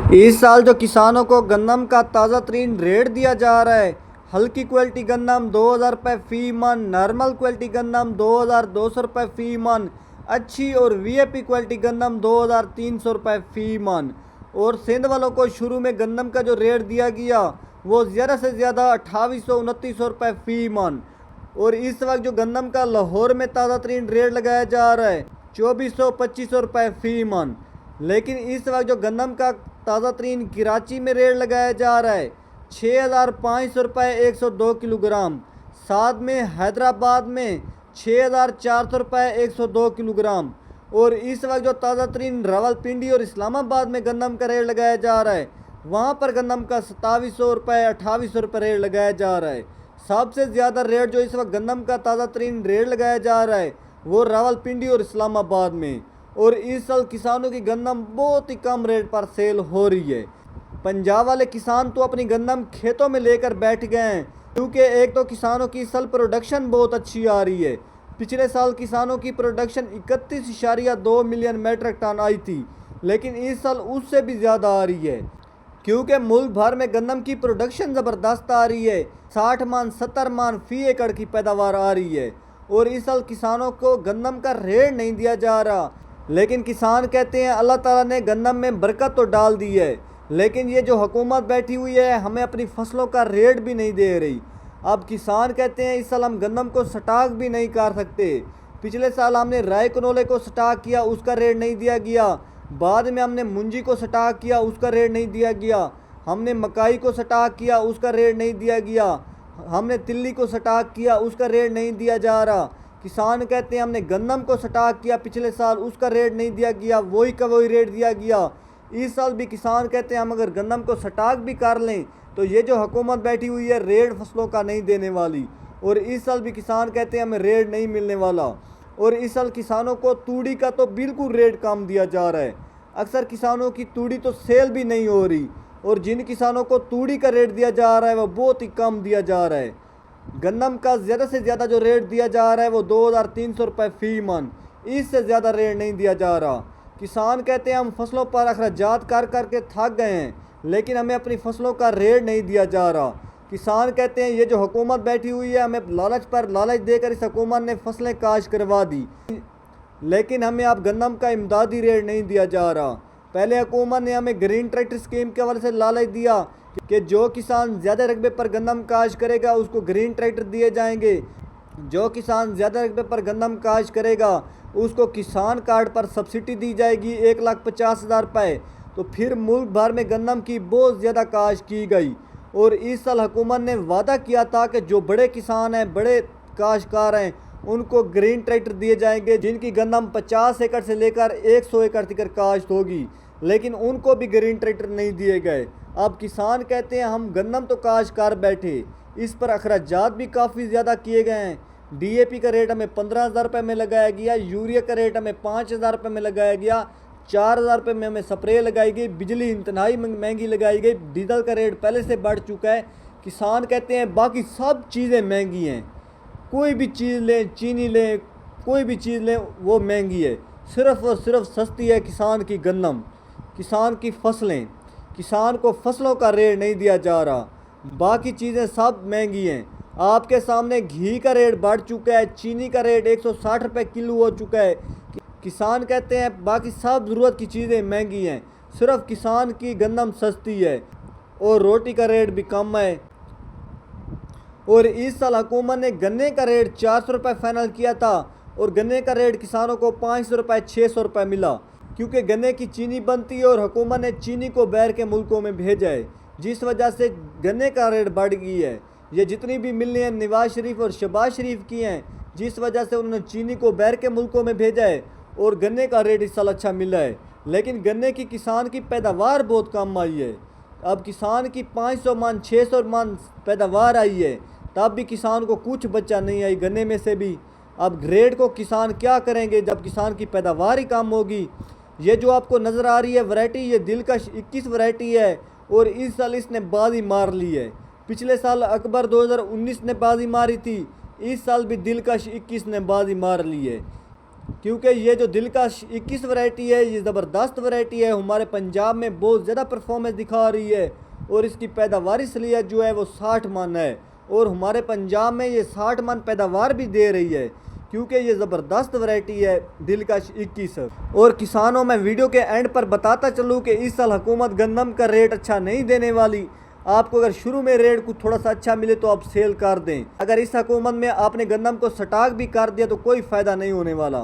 इस साल जो किसानों को गन्नम का ताज़ा तरीन रेट दिया जा रहा है, हल्की क्वालिटी गन्नम 2000 रुपये फ़ी मन, नॉर्मल क्वालिटी गन्नम 2200 रुपये फ़ी मन, अच्छी और वीआईपी क्वालिटी गन्नम 2300 रुपये फ़ी मन। और सिंध वालों को शुरू में गन्नम का जो रेट दिया गया वो ज़्यादा से ज़्यादा 2800-2900 रुपये फ़ी मन। और इस वक्त जो गन्नम का लाहौर में ताज़ा तरीन रेट लगाया जा रहा है 2400-2500 रुपये फ़ी मन। लेकिन इस वक्त जो गन्नम का ताज़ा तरीन कराची में रेट लगाया जा रहा है 6500 रुपये 102 किलोग्राम। साथ में हैदराबाद में 6400 रुपये 102 किलोग्राम। और इस वक्त जो ताज़ा तरीन रावलपिंडी और इस्लामाबाद में गन्नम का रेट लगाया जा रहा है वहाँ पर गन्नम का 2700 रुपये 2800 रुपये रेट लगाया जा रहा है। सबसे ज़्यादा रेट जो इस वक्त गन्नम का ताज़ा तरीन रेट लगाया जा रहा है वो रावलपिंडी और इस्लामाबाद में। और इस साल किसानों की गन्नम बहुत ही कम रेट पर सेल हो रही है। पंजाब वाले किसान तो अपनी गन्नम खेतों में लेकर बैठ गए हैं, क्योंकि एक तो किसानों की इस साल प्रोडक्शन बहुत अच्छी आ रही है। पिछले साल किसानों की प्रोडक्शन 31.2 मिलियन मेट्रिक टन आई थी, लेकिन इस साल उससे भी ज़्यादा आ रही है, क्योंकि मुल्क भर में गन्नम की प्रोडक्शन ज़बरदस्त आ रही है। 60 मन 70 मन फ़ी एकड़ की पैदावार आ रही है। और इस साल किसानों को गन्नम का रेट नहीं दिया जा रहा, लेकिन किसान कहते हैं अल्लाह ताला ने गन्नम में बरकत तो डाल दी है, लेकिन ये जो हुकूमत बैठी हुई है हमें अपनी फसलों का रेट भी नहीं दे रही। अब किसान कहते हैं इस साल हम गन्नम को स्टॉक भी नहीं कर सकते। पिछले साल हमने राई कनोले को स्टॉक किया, उसका रेट नहीं दिया गया। बाद में हमने मुंजी को स्टॉक किया, उसका रेट नहीं दिया गया। हमने मकाई को स्टॉक किया, उसका रेट नहीं दिया गया। हमने तिल्ली को स्टॉक किया, उसका रेट नहीं दिया जा रहा। किसान कहते हैं हमने गन्नम को स्टॉक किया पिछले साल, उसका रेट नहीं दिया गया, वही का वही रेट दिया गया। इस साल भी किसान कहते हैं हम अगर गन्नम को स्टॉक भी कर लें तो ये जो हुकूमत बैठी हुई है रेट फसलों का नहीं देने वाली। और इस साल भी किसान कहते हैं हमें रेट नहीं मिलने वाला। और इस साल किसानों को तूड़ी का तो बिल्कुल रेट कम दिया जा रहा है। अक्सर किसानों की तूड़ी तो सेल भी नहीं हो रही, और जिन किसानों को तूड़ी का रेट दिया जा रहा है वो बहुत ही कम दिया जा रहा है। गन्नम का ज़्यादा से ज़्यादा जो रेट दिया जा रहा है वो 2300 रुपये फ़ी मन, इससे ज़्यादा रेट नहीं दिया जा रहा। किसान कहते हैं हम फसलों पर अखराजात कर कर के थक गए हैं, लेकिन हमें अपनी फसलों का रेट नहीं दिया जा रहा। किसान कहते हैं ये जो हुकूमत बैठी हुई है हमें लालच पर लालच देकर इस हुकूमत ने फसलें काश करवा दी, लेकिन हमें अब गन्नम का इमदादी रेट नहीं दिया जा रहा। पहले हुकूमत ने हमें ग्रीन ट्रैक्टर स्कीम के हवाले से लालच दिया कि जो किसान ज़्यादा रकबे पर गन्नम काश करेगा उसको ग्रीन ट्रैक्टर दिए जाएंगे, जो किसान ज़्यादा रकबे पर गन्नम काश करेगा उसको किसान कार्ड पर सब्सिडी दी जाएगी 1,50,000 रुपये। तो फिर मुल्क भर में गन्नम की बहुत ज़्यादा काश की गई। और इस साल हुकूमत ने वादा किया था कि जो बड़े किसान हैं, बड़े काश्तकार हैं, उनको ग्रीन ट्रैक्टर दिए जाएंगे जिनकी गन्नम 50 एकड़ से लेकर 100 एकड़ तक काश्त होगी, लेकिन उनको भी ग्रीन ट्रैक्टर नहीं दिए गए। अब किसान कहते हैं हम गन्नम तो काश कर बैठे, इस पर अखराजात भी काफ़ी ज़्यादा किए गए हैं। डीएपी का रेट हमें 15,000 रुपये में लगाया गया, यूरिया का रेट हमें 5,000 रुपये में लगाया गया, 4,000 रुपये में हमें स्प्रे लगाई गई, बिजली इंतहाई महंगी लगाई गई, डीजल का रेट पहले से बढ़ चुका है। किसान कहते हैं बाकी सब चीज़ें महंगी हैं, कोई भी चीज़ लें, चीनी लें, कोई भी चीज़ लें वो महंगी है। सिर्फ़ और सिर्फ सस्ती है किसान की गन्नम, किसान की फसलें। किसान को फसलों का रेट नहीं दिया जा रहा, बाकी चीज़ें सब महंगी हैं। आपके सामने घी का रेट बढ़ चुका है, चीनी का रेट 160 रुपये किलो हो चुका है। किसान कहते हैं बाकी सब ज़रूरत की चीज़ें महंगी हैं, सिर्फ किसान की गन्नम सस्ती है और रोटी का रेट भी कम है। और इस साल हुकूमत ने गन्ने का रेट 400 रुपये फाइनल किया था, और गन्ने का रेट किसानों को 500 रुपये 600 रुपये मिला, क्योंकि गन्ने की चीनी बनती है और हुकूमत ने चीनी को बाहर के मुल्कों में भेजा है, जिस वजह से गन्ने का रेट बढ़ गई है। ये जितनी भी मिलने हैं नवाज शरीफ और शहबाज शरीफ की हैं, जिस वजह से उन्होंने चीनी को बाहर के मुल्कों में भेजा है और गन्ने का रेट इस साल अच्छा मिला है। लेकिन गन्ने की किसान की पैदावार बहुत कम आई है। अब किसान की 500 मन 600 मन पैदावार आई है, तब भी किसान को कुछ बचा नहीं आई गन्ने में से भी। अब ग्रेड को किसान क्या करेंगे जब किसान की पैदावार ही कम होगी। ये जो आपको नज़र आ रही है वैरायटी, ये दिलकश 21 वैरायटी है, और इस साल इसने बाजी मार ली है। पिछले साल अकबर 2019 ने बाजी मारी थी, इस साल भी दिलकश 21 ने बाजी मार ली है। क्योंकि ये जो दिलकश 21 वैरायटी है ये ज़बरदस्त वैरायटी है, हमारे पंजाब में बहुत ज़्यादा परफॉर्मेंस दिखा रही है और इसकी पैदावारी सलीहत जो है वो 60 मन है और हमारे पंजाब में ये 60 मन पैदावार भी दे रही है क्योंकि ये ज़बरदस्त वैरायटी है दिलकश 21। और किसानों मैं वीडियो के एंड पर बताता चलूँ कि इस साल हुकूमत गंदम का रेट अच्छा नहीं देने वाली। आपको अगर शुरू में रेट कुछ थोड़ा सा अच्छा मिले तो आप सेल कर दें। अगर इस हुकूमत में आपने गंदम को स्टॉक भी कर दिया तो कोई फ़ायदा नहीं होने वाला।